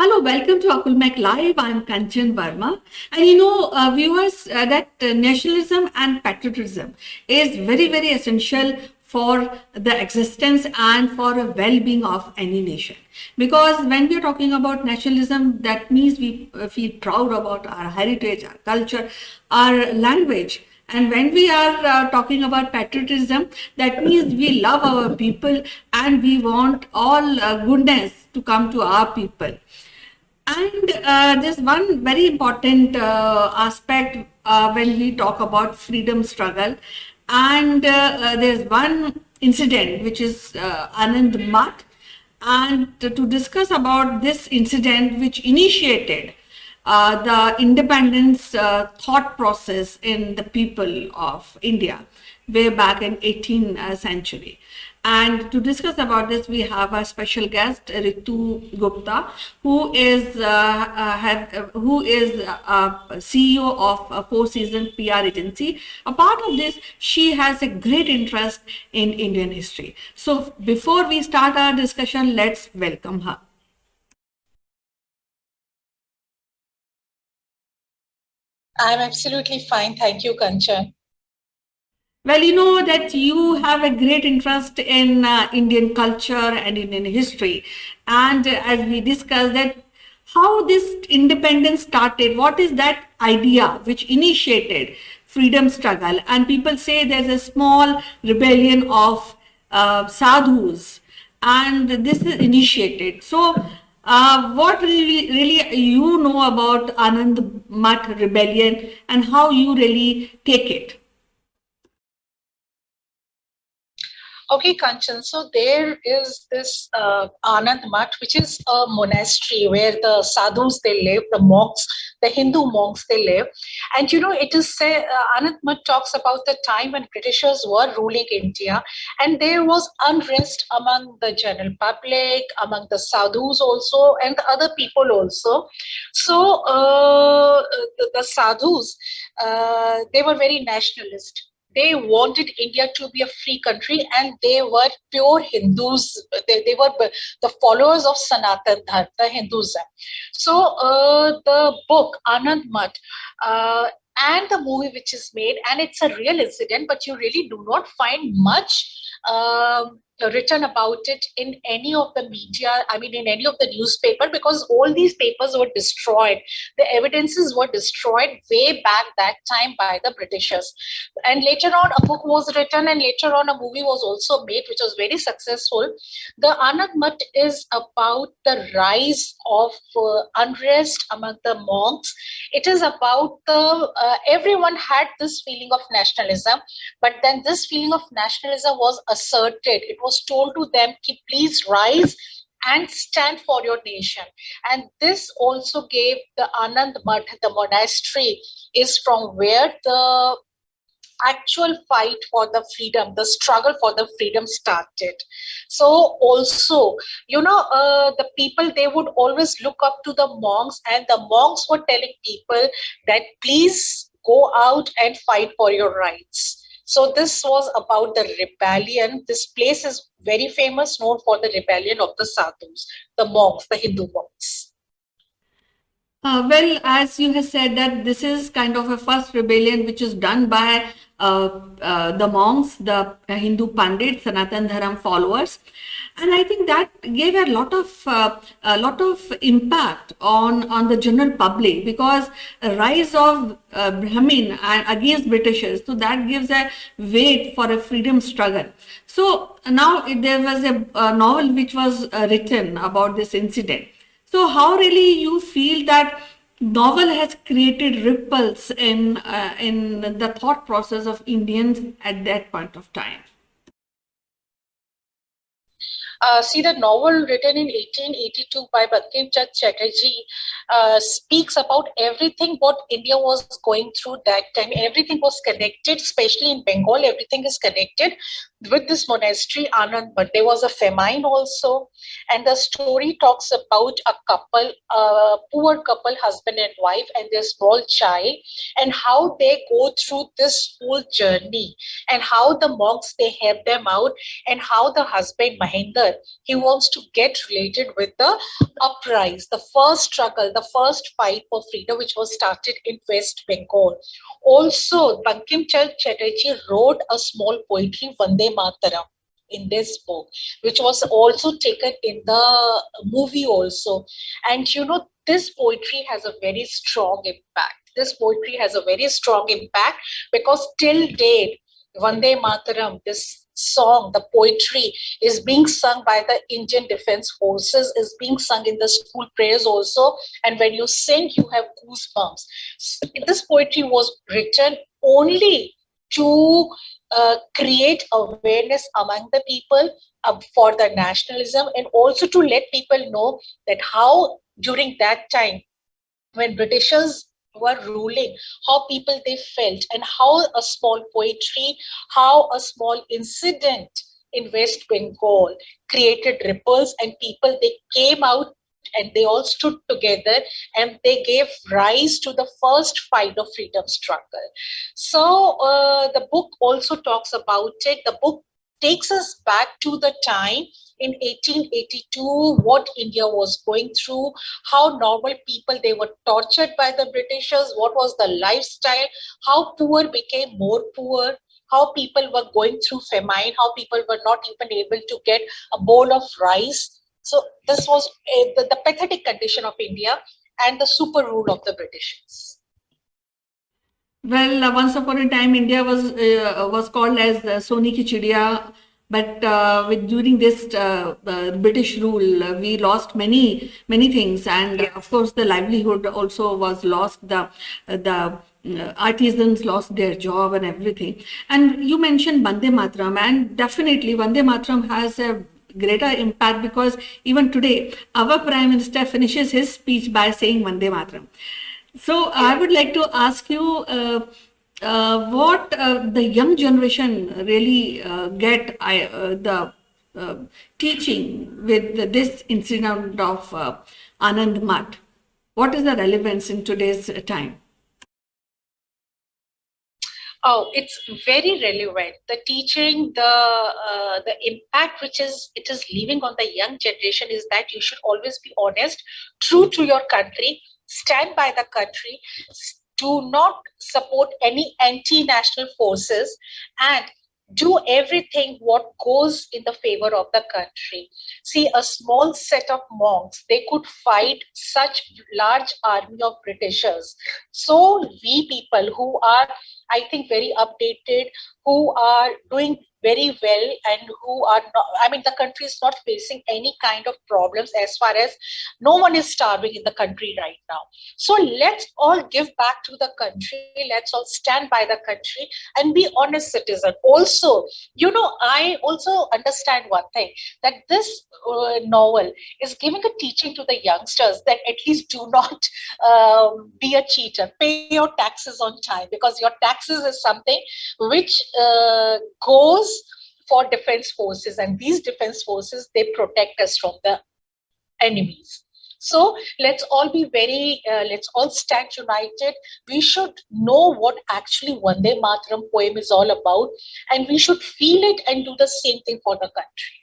Hello, welcome to Akulmek Live. I'm Kanchan Verma. And viewers, that nationalism and patriotism is very, very essential for the existence and for a well-being of any nation. Because when we're talking about nationalism, that means we feel proud about our heritage, our culture, our language. And when we are talking about patriotism, that means we love our people and we want all goodness to come to our people. And there's one very important aspect when we talk about freedom struggle. And there's one incident which is Anandamath. And to discuss about this incident, which initiated the independence thought process in the people of India way back in 18th century. And to discuss about this, we have a special guest, Ritu Gupta, who is CEO of a four-season PR agency. A part of this, she has a great interest in Indian history. So before we start our discussion, let's welcome her. I'm absolutely fine. Thank you, Kanchan. Well, you know that you have a great interest in Indian culture and Indian history. And as we discussed that how this independence started, what is that idea which initiated freedom struggle? And people say there's a small rebellion of sadhus and this is initiated. So what really you know about Anand Math rebellion and how you really take it? Okay, Kanchan. So there is this Anandamath, which is a monastery where the sadhus they live, the monks, the Hindu monks they live, and it is said Anandamath talks about the time when Britishers were ruling India, and there was unrest among the general public, among the sadhus also, and the other people also. So the sadhus, they were very nationalist. They wanted India to be a free country, and they were pure Hindus. They were the followers of Sanatan Dharma, the Hinduism. So the book Anand Math and the movie which is made, and it's a real incident, but you really do not find much written about it in any of the media, I mean, in any of the newspaper, because all these papers were destroyed. The evidences were destroyed way back that time by the Britishers. And later on, a book was written, and later on, a movie was also made, which was very successful. The Anand Math is about the rise of unrest among the monks. It is about the everyone had this feeling of nationalism, but then this feeling of nationalism was asserted. It was told to them, please rise and stand for your nation. And this also gave the Anand Math, the monastery, is from where the actual fight for the freedom, the struggle for the freedom started. So also, the people, they would always look up to the monks, and the monks were telling people that please go out and fight for your rights. So this was about the rebellion. This place is very famous, known for the rebellion of the sadhus, the monks, the Hindu monks. Well, as you have said that this is kind of a first rebellion which is done by the monks, the Hindu Pandits, Sanatan Dharam followers, and I think that gave a lot of impact on the general public, because a rise of Brahmin and against Britishers, so that gives a weight for a freedom struggle. So now there was a novel which was written about this incident. So how really you feel that novel has created ripples in the thought process of Indians at that point of time? See, the novel written in 1882 by Bankim Chand Chatterjee speaks about everything what India was going through that time. Everything was connected, especially in Bengal. Everything is connected with this monastery, Anand. But there was a famine also, and the story talks about a couple, a poor couple, husband and wife, and their small child, and how they go through this whole journey, and how the monks they help them out, and how the husband Mahinder here he wants to get related with the uprise, the first struggle, the first fight for freedom, which was started in West Bengal. Also, Bankim Chand Chatterjee wrote a small poetry, Vande Mataram, in this book, which was also taken in the movie also. And this poetry has a very strong impact. This poetry has a very strong impact because till date, Vande Mataram, this song, the poetry is being sung by the Indian Defense Forces, is being sung in the school prayers also. And when you sing, you have goosebumps. This poetry was written only to create awareness among the people for the nationalism, and also to let people know that how during that time when Britishers were ruling, how people they felt, and how a small poetry, how a small incident in West Bengal created ripples, and people they came out and they all stood together and they gave rise to the first fight of freedom struggle. So the book also talks about it. The book takes us back to the time in 1882, what India was going through, how normal people they were tortured by the Britishers, what was the lifestyle, how poor became more poor, how people were going through famine, how people were not even able to get a bowl of rice. So this was the pathetic condition of India and the super rule of the Britishers. Well, once upon a time, India was called as Soni ki Chidiya, but during this British rule, we lost many things, and of course, the livelihood also was lost. The artisans lost their job and everything. And you mentioned Vande Mataram, and definitely Vande Mataram has a greater impact because even today, our Prime Minister finishes his speech by saying Vande Mataram. So I would like to ask you what the young generation really get the uh, teaching with this incident of Anand Math. What is the relevance in today's time? Oh, it's very relevant. The teaching, the impact which is it is leaving on the young generation is that you should always be honest, true to your country, stand by the country, do not support any anti-national forces, and do everything what goes in the favor of the country. See, a small set of monks, they could fight such large army of Britishers. So we people who are, I think, very updated, who are doing very well, and who are not, I mean, the country is not facing any kind of problems as far as no one is starving in the country right now. So let's all give back to the country. Let's all stand by the country and be honest citizen. Also, I also understand one thing, that this novel is giving a teaching to the youngsters that at least do not be a cheater. Pay your taxes on time, because your taxes is something which goes for defense forces, and these defense forces they protect us from the enemies. So let's all stand united. We should know what actually Vande Mataram poem is all about, and we should feel it and do the same thing for the country.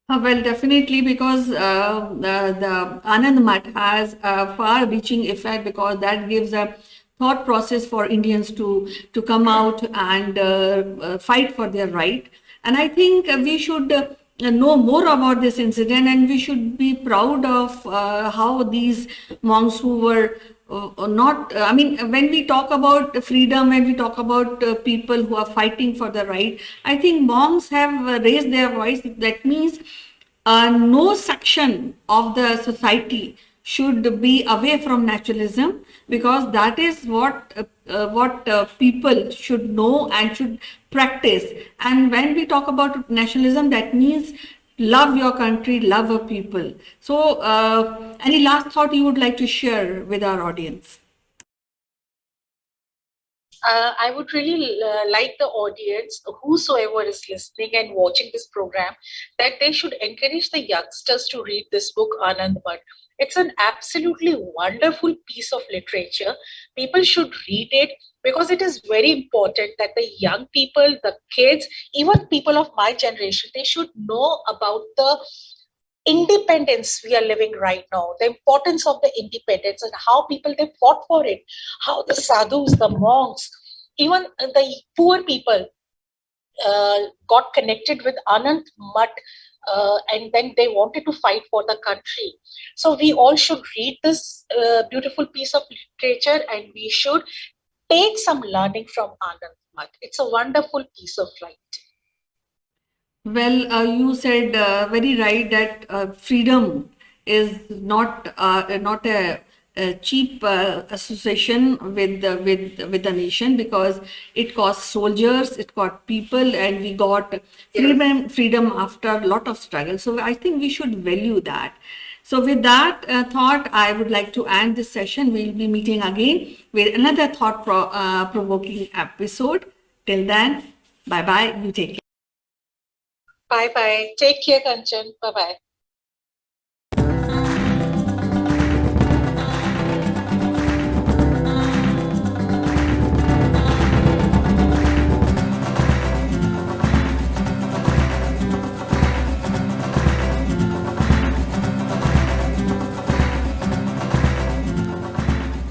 Well, definitely, because the Anand Math has a far-reaching effect because that gives a thought process for Indians to come out and fight for their right. And I think we should know more about this incident, and we should be proud of how these monks who were not, I mean, when we talk about freedom, when we talk about people who are fighting for the right, I think monks have raised their voice. That means no section of the society should be away from naturalism, because that is what people should know and should practice. And when we talk about nationalism, that means love your country, love your people. So any last thought you would like to share with our audience? I would really like the audience, whosoever is listening and watching this program, that they should encourage the youngsters to read this book, Anand Math. It's an absolutely wonderful piece of literature. People should read it because it is very important that the young people, the kids, even people of my generation, they should know about the independence we are living right now, the importance of the independence and how people they fought for it, how the sadhus, the monks, even the poor people got connected with Anand Mutt, and then they wanted to fight for the country. So we all should read this beautiful piece of literature, and we should take some learning from Anand Mutt. It's a wonderful piece of light. Well, you said very right that freedom is not a cheap association with the nation, because it cost soldiers, it got people, and we got freedom after a lot of struggle. So I think we should value that. So with that thought, I would like to end this session. We'll be meeting again with another provoking episode. Till then, bye bye. You take care. Bye bye. Take care, Kanchan. Bye bye.